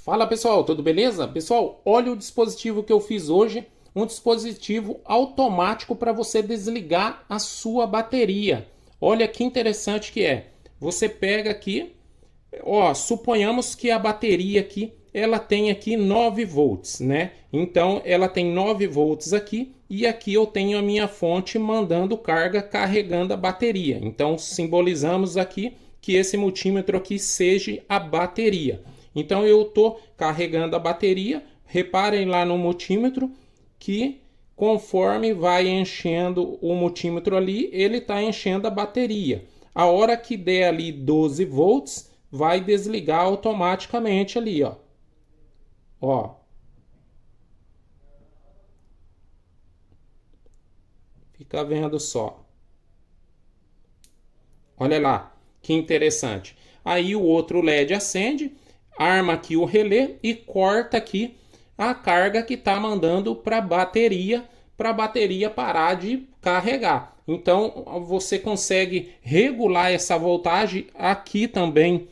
Fala pessoal, tudo beleza? Pessoal, olha o dispositivo que eu fiz hoje, um dispositivo automático para você desligar a sua bateria. Olha que interessante que é. Você pega aqui, ó, suponhamos que a bateria aqui, ela tem aqui 9 volts, né? Então ela tem 9 volts aqui e aqui eu tenho a minha fonte mandando carga, carregando a bateria. Então simbolizamos aqui que esse multímetro aqui seja a bateria. Então eu estou carregando a bateria. Reparem lá no multímetro que conforme vai enchendo o multímetro ali, ele está enchendo a bateria. A hora que der ali 12 volts, vai desligar automaticamente ali, ó. Ó. Fica vendo só. Olha lá, que interessante. Aí o outro LED acende, arma aqui o relé e corta aqui a carga que está mandando para a bateria parar de carregar. Então você consegue regular essa voltagem aqui também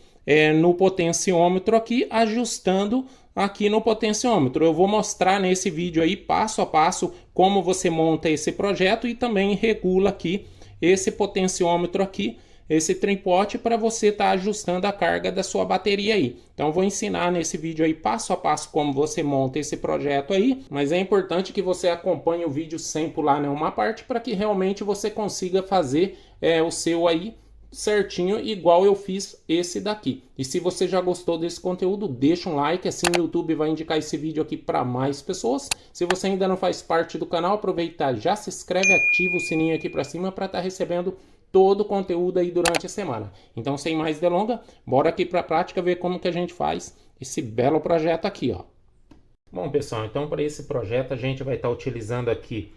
no potenciômetro aqui, ajustando aqui no potenciômetro. Eu vou mostrar nesse vídeo aí passo a passo como você monta esse projeto e também regula aqui esse potenciômetro aqui, esse tripote, para você estar ajustando a carga da sua bateria aí. Então eu vou ensinar nesse vídeo aí passo a passo como você monta esse projeto aí, mas é importante que você acompanhe o vídeo sem pular nenhuma parte para que realmente você consiga fazer o seu aí certinho, igual eu fiz esse daqui. E se você já gostou desse conteúdo, deixa um like, assim o YouTube vai indicar esse vídeo aqui para mais pessoas. Se você ainda não faz parte do canal, aproveita, já se inscreve, ativa o sininho aqui para cima para estar recebendo todo o conteúdo aí durante a semana. Então, sem mais delongas, bora aqui para a prática ver como que a gente faz esse belo projeto aqui, ó. Bom, pessoal, então para esse projeto a gente vai estar utilizando aqui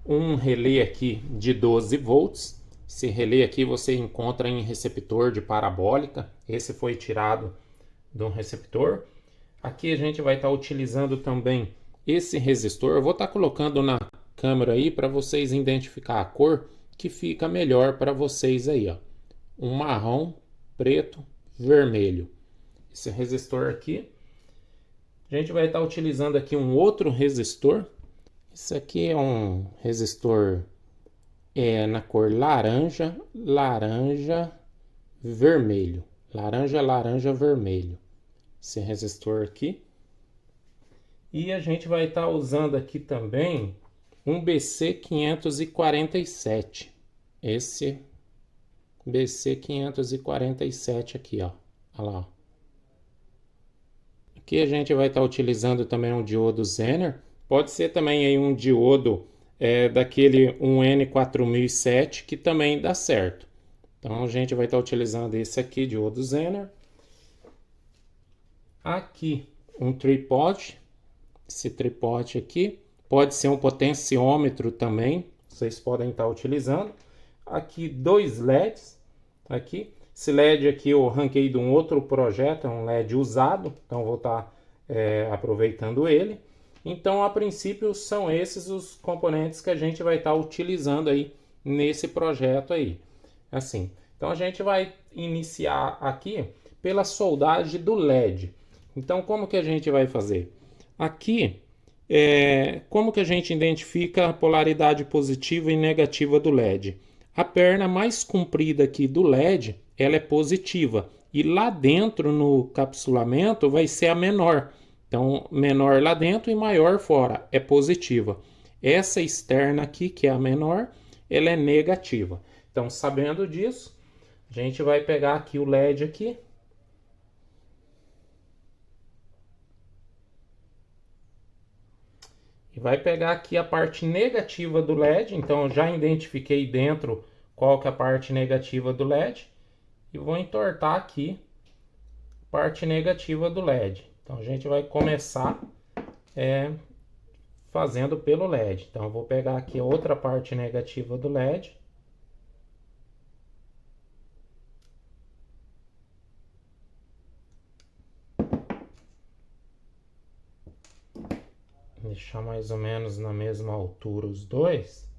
um relé aqui de 12 volts. Esse relé aqui você encontra em receptor de parabólica. Esse foi tirado de um receptor. Aqui a gente vai estar utilizando também esse resistor. Eu vou estar colocando na câmera aí para vocês identificar a cor que fica melhor para vocês aí, ó. Um marrom, preto, vermelho. Esse resistor aqui. A gente vai estar utilizando aqui um outro resistor. Esse aqui é um resistor na cor laranja, laranja, vermelho. Laranja, laranja, vermelho. Esse resistor aqui. E a gente vai estar usando aqui também um BC547. Esse BC547 aqui, ó. Olha lá. Aqui a gente vai estar utilizando também um diodo Zener. Pode ser também aí um diodo daquele 1N4007 que também dá certo. Então a gente vai estar utilizando esse aqui, diodo Zener. Aqui um tripode. Esse tripode aqui. Pode ser um potenciômetro também, vocês podem estar utilizando. Aqui 2 LEDs, aqui. Esse LED aqui eu arranquei de um outro projeto, é um LED usado, então vou estar aproveitando ele. Então a princípio são esses os componentes que a gente vai estar utilizando aí nesse projeto aí. Assim, então a gente vai iniciar aqui pela soldagem do LED. Então como que a gente vai fazer? Aqui como que a gente identifica a polaridade positiva e negativa do LED? A perna mais comprida aqui do LED, ela é positiva. E lá dentro no capsulamento vai ser a menor. Então, menor lá dentro e maior fora, é positiva. Essa externa aqui, que é a menor, ela é negativa. Então, sabendo disso, a gente vai pegar aqui o LED aqui. E vai pegar aqui a parte negativa do LED. Então eu já identifiquei dentro qual que é a parte negativa do LED. E vou entortar aqui a parte negativa do LED. Então a gente vai começar fazendo pelo LED. Então eu vou pegar aqui a outra parte negativa do LED. Deixar mais ou menos na mesma altura os dois.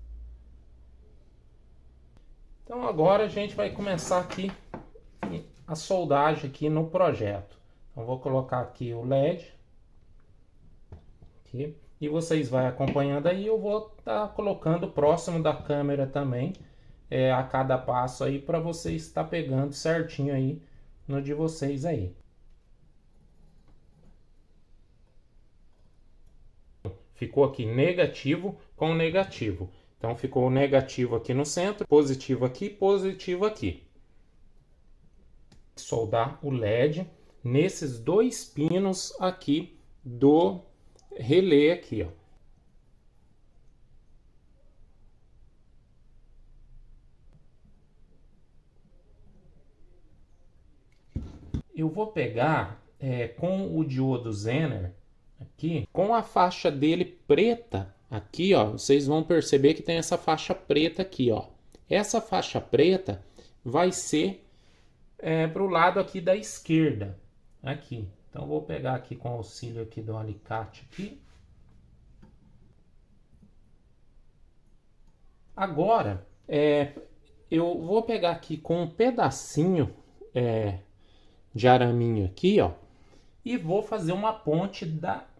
Então agora a gente vai começar aqui a soldagem aqui no projeto. Então vou colocar aqui o LED. Aqui, e vocês vão acompanhando aí, eu vou estar colocando próximo da câmera também, a cada passo aí, para vocês estar pegando certinho aí no de vocês aí. Ficou aqui negativo com negativo. Então ficou negativo aqui no centro, positivo aqui, positivo aqui. Soldar o LED nesses dois pinos aqui do relé aqui, ó. Eu vou pegar com o diodo Zener aqui, com a faixa dele preta aqui, ó, vocês vão perceber que tem essa faixa preta aqui, ó. Essa faixa preta vai ser para o lado aqui da esquerda, aqui. Então vou pegar aqui com o auxílio aqui do alicate aqui. Agora, eu vou pegar aqui com um pedacinho de araminho aqui, ó, e vou fazer uma ponte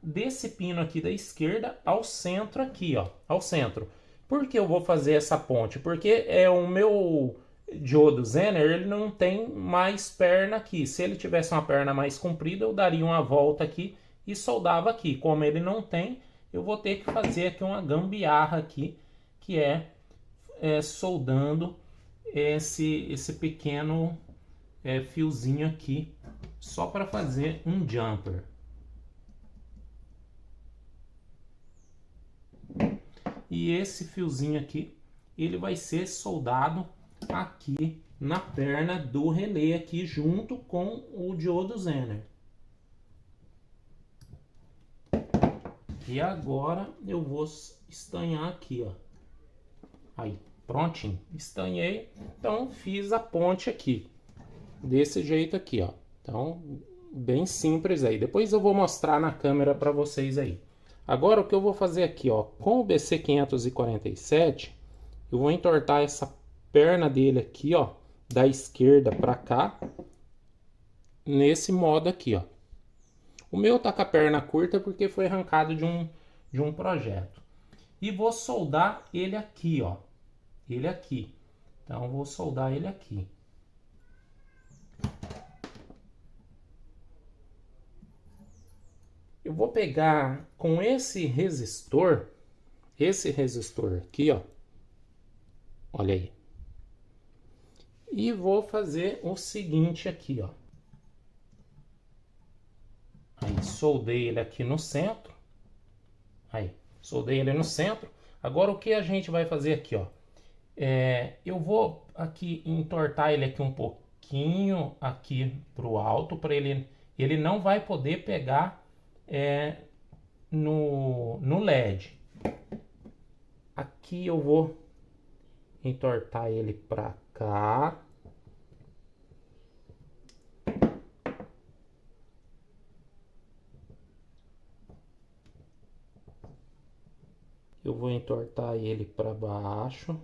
desse pino aqui da esquerda ao centro aqui, ó, ao centro. Por que eu vou fazer essa ponte? Porque o meu diodo Zener, ele não tem mais perna aqui. Se ele tivesse uma perna mais comprida, eu daria uma volta aqui e soldava aqui. Como ele não tem, eu vou ter que fazer aqui uma gambiarra aqui, que soldando esse pequeno fiozinho aqui, só para fazer um jumper. E esse fiozinho aqui, ele vai ser soldado aqui na perna do relé aqui, junto com o diodo Zener. E agora eu vou estanhar aqui, ó. Aí, prontinho. Estanhei, então fiz a ponte aqui. Desse jeito aqui, ó. Então, bem simples aí. Depois eu vou mostrar na câmera para vocês aí. Agora o que eu vou fazer aqui, ó, com o BC547, eu vou entortar essa perna dele aqui, ó, da esquerda para cá, nesse modo aqui, ó. O meu tá com a perna curta porque foi arrancado de um projeto. E vou soldar ele aqui, ó. Ele aqui. Então, vou soldar ele aqui. Eu vou pegar com esse resistor aqui, ó. Olha aí. E vou fazer o seguinte aqui, ó. Aí, soldei ele aqui no centro. Aí, soldei ele no centro. Agora, o que a gente vai fazer aqui, ó? Eu vou aqui entortar ele aqui um pouquinho aqui pro alto, para ele não vai poder pegar no LED. Aqui eu vou entortar ele para cá. Eu vou entortar ele para baixo.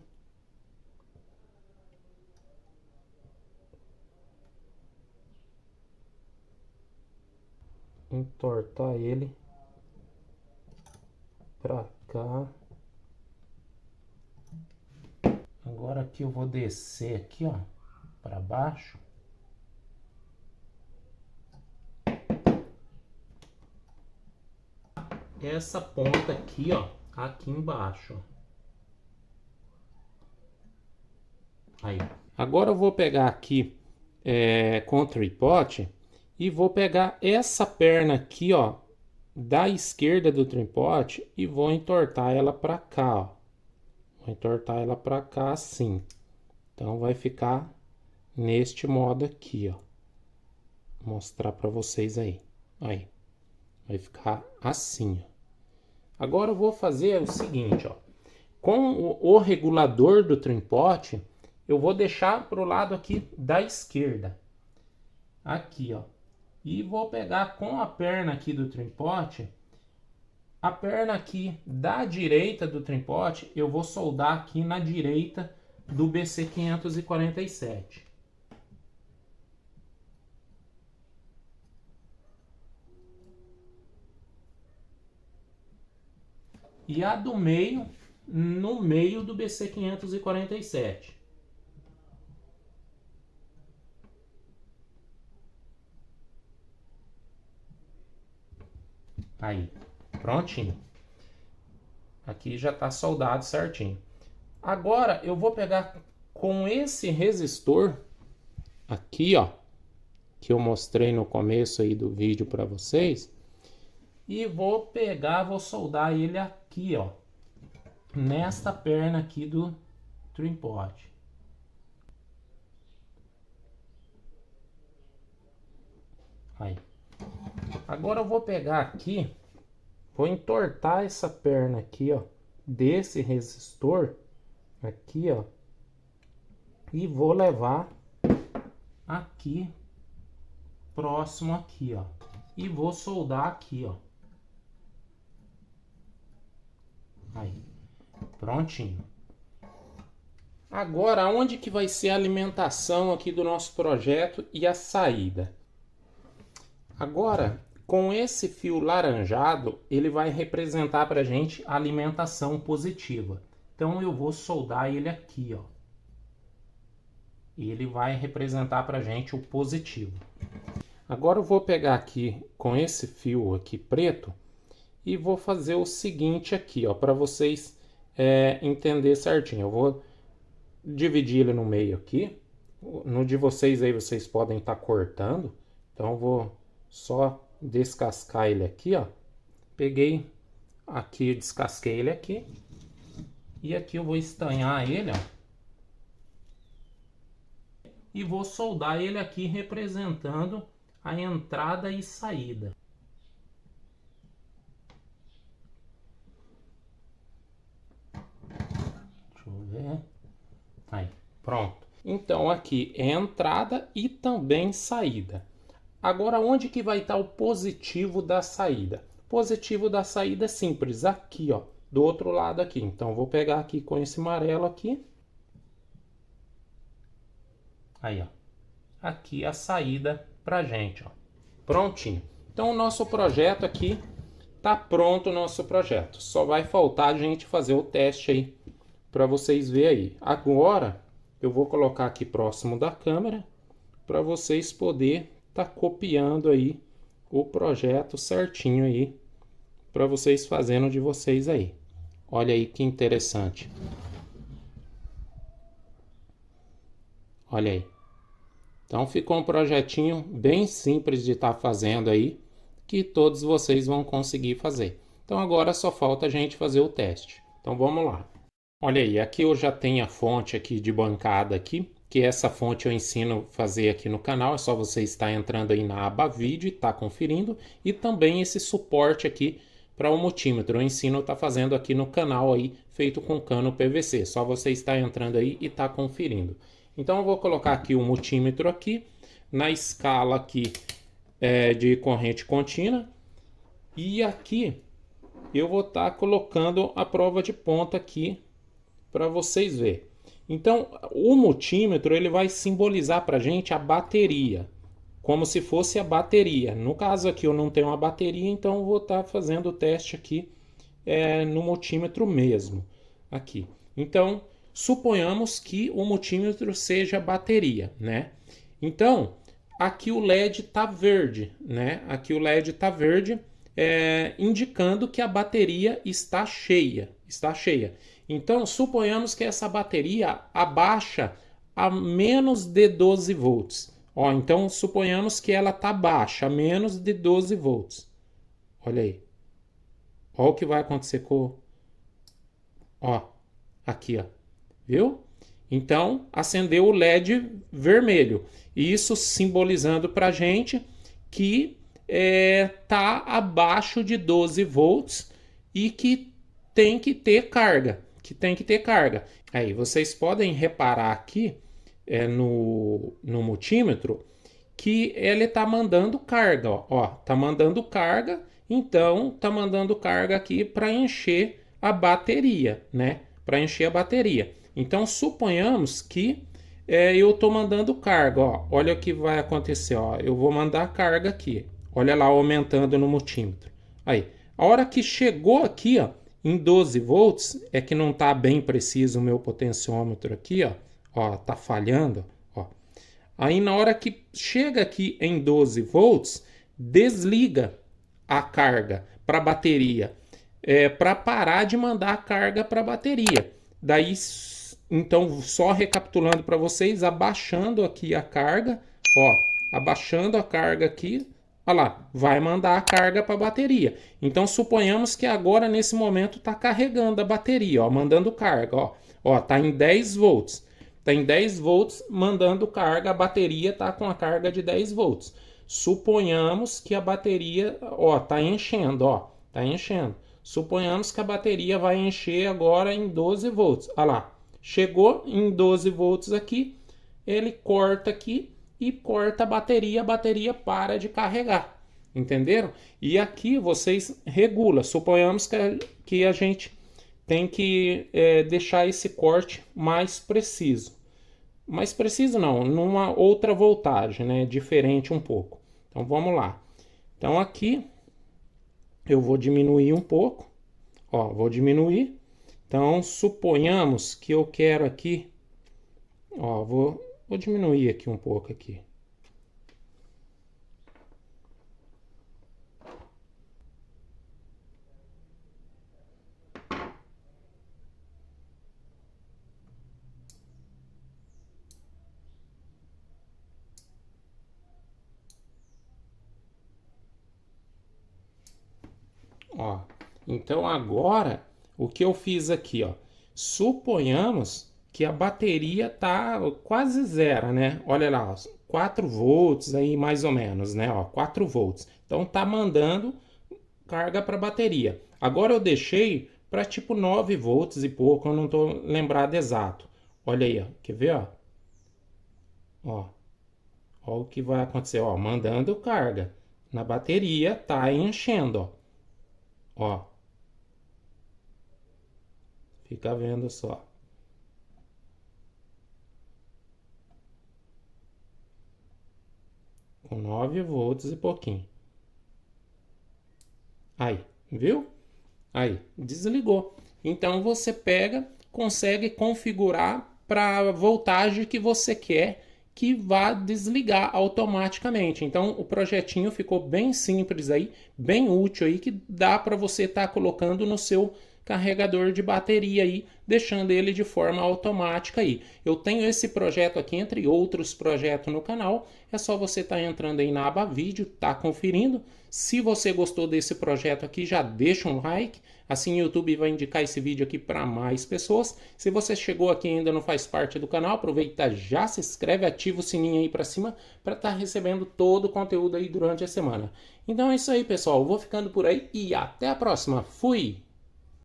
Entortar ele para cá. Agora aqui eu vou descer aqui, ó, para baixo. Essa ponta aqui, ó, aqui embaixo. Aí. Agora eu vou pegar aqui com o tripod e vou pegar essa perna aqui, ó, da esquerda do tripod e vou entortar ela para cá, ó. Vou entortar ela para cá assim. Então vai ficar neste modo aqui, ó. Vou mostrar para vocês aí. Aí. Vai ficar assim, ó. Agora eu vou fazer o seguinte, ó. Com o regulador do tripod, eu vou deixar pro lado aqui da esquerda. Aqui, ó. E vou pegar com a perna aqui do tripod, a perna aqui da direita do tripod, eu vou soldar aqui na direita do BC547. e a do meio no meio do BC547. Aí, prontinho. Aqui já está soldado certinho. Agora eu vou pegar com esse resistor aqui, ó, que eu mostrei no começo aí do vídeo para vocês, e vou pegar, vou soldar ele aqui, ó, nesta perna aqui do trim-pod. Aí. Agora eu vou pegar aqui, vou entortar essa perna aqui, ó, desse resistor aqui, ó, e vou levar aqui próximo aqui, ó, e vou soldar aqui, ó. Aí, prontinho. Agora, onde que vai ser a alimentação aqui do nosso projeto e a saída? Agora, com esse fio laranjado, ele vai representar para a gente a alimentação positiva. Então, eu vou soldar ele aqui, ó. E ele vai representar para a gente o positivo. Agora eu vou pegar aqui com esse fio aqui preto e vou fazer o seguinte aqui, ó, para vocês entender certinho. Eu vou dividir ele no meio aqui. No de vocês aí vocês podem estar cortando. Então eu vou só descascar ele aqui, ó. Peguei aqui, descasquei ele aqui. E aqui eu vou estanhar ele, ó. E vou soldar ele aqui representando a entrada e saída. Deixa eu ver. Aí, pronto. Então aqui é entrada e também saída. Agora onde que vai estar o positivo da saída? Positivo da saída é simples, aqui, ó, do outro lado aqui. Então vou pegar aqui com esse amarelo aqui. Aí, ó. Aqui a saída pra gente, ó. Prontinho. Então o nosso projeto aqui tá pronto, o nosso projeto. Só vai faltar a gente fazer o teste aí para vocês verem aí. Agora eu vou colocar aqui próximo da câmera para vocês poderem tá copiando aí o projeto certinho aí para vocês fazendo de vocês aí. Olha aí que interessante. Olha aí. Então ficou um projetinho bem simples de estar fazendo aí, que todos vocês vão conseguir fazer. Então agora só falta a gente fazer o teste. Então vamos lá. Olha aí, aqui eu já tenho a fonte aqui de bancada aqui, que essa fonte eu ensino a fazer aqui no canal. É só você estar entrando aí na aba vídeo e estar conferindo. E também esse suporte aqui para o multímetro. Eu ensino a estar fazendo aqui no canal aí, feito com cano PVC. Só você estar entrando aí e estar conferindo. Então eu vou colocar aqui o multímetro aqui, na escala aqui de corrente contínua. E aqui eu vou estar colocando a prova de ponta aqui para vocês verem. Então o multímetro ele vai simbolizar para a gente a bateria, como se fosse a bateria. No caso aqui eu não tenho uma bateria, então eu vou estar fazendo o teste aqui no multímetro mesmo. Aqui. Então suponhamos que o multímetro seja bateria, né? Então, aqui o LED está verde, né? Aqui o LED está verde, indicando que a bateria está cheia, Então, suponhamos que essa bateria abaixa a menos de 12 volts. Ó, então, suponhamos que ela está baixa, a menos de 12 volts. Olha aí. Olha o que vai acontecer com... Ó, aqui, ó. Viu? Então, acendeu o LED vermelho. Isso simbolizando para a gente que está abaixo de 12 volts e que tem que ter carga. Aí, vocês podem reparar aqui no multímetro que ele está mandando carga. Ó, tá mandando carga. Então, tá mandando carga aqui para encher a bateria, né? Para encher a bateria. Então, suponhamos que eu estou mandando carga. Ó. Olha o que vai acontecer. Ó. Eu vou mandar carga aqui. Olha lá, aumentando no multímetro. Aí, a hora que chegou aqui, ó, em 12 volts, é que não está bem preciso o meu potenciômetro aqui, ó. Ó, tá falhando, ó. Aí na hora que chega aqui em 12 volts, desliga a carga para a bateria, para parar de mandar a carga para a bateria. Daí, então, só recapitulando para vocês, abaixando aqui a carga, ó, abaixando a carga aqui, olha lá, vai mandar a carga para a bateria. Então, suponhamos que agora, nesse momento, está carregando a bateria, ó, mandando carga, ó. Ó, tá em 10 volts. Tá em 10 volts mandando carga, a bateria tá com a carga de 10 volts. Suponhamos que a bateria, ó, tá enchendo, ó, tá enchendo. Suponhamos que a bateria vai encher agora em 12 volts. Olha lá, chegou em 12 volts aqui, ele corta aqui e corta a bateria para de carregar. Entenderam? E aqui vocês regulam. Suponhamos que a gente tem que deixar esse corte mais preciso. Mais preciso não, numa outra voltagem, né? Diferente um pouco. Então vamos lá. Então aqui eu vou diminuir um pouco. Ó, vou diminuir. Então suponhamos que eu quero aqui. Ó, vou diminuir aqui um pouco aqui. Ó, então agora o que eu fiz aqui, ó, suponhamos que a bateria tá quase zero, né? Olha lá, ó, 4 volts aí mais ou menos, né? Ó, 4 volts. Então tá mandando carga para a bateria. Agora eu deixei para tipo 9 volts e pouco, eu não tô lembrado exato. Olha aí, ó, quer ver, ó? Ó, ó o que vai acontecer, ó, mandando carga na bateria, tá enchendo, ó. Ó, fica vendo só. Com 9 volts e pouquinho. Aí, viu? Aí, desligou. Então você pega, consegue configurar para a voltagem que você quer que vá desligar automaticamente. Então o projetinho ficou bem simples aí, bem útil aí, que dá para você estar colocando no seu carregador de bateria aí, deixando ele de forma automática aí. Eu tenho esse projeto aqui, entre outros projetos no canal, é só você estar entrando aí na aba vídeo, tá conferindo. Se você gostou desse projeto aqui, já deixa um like, assim o YouTube vai indicar esse vídeo aqui para mais pessoas. Se você chegou aqui e ainda não faz parte do canal, aproveita, já se inscreve, ativa o sininho aí para cima para estar recebendo todo o conteúdo aí durante a semana. Então é isso aí, pessoal, eu vou ficando por aí e até a próxima. Fui!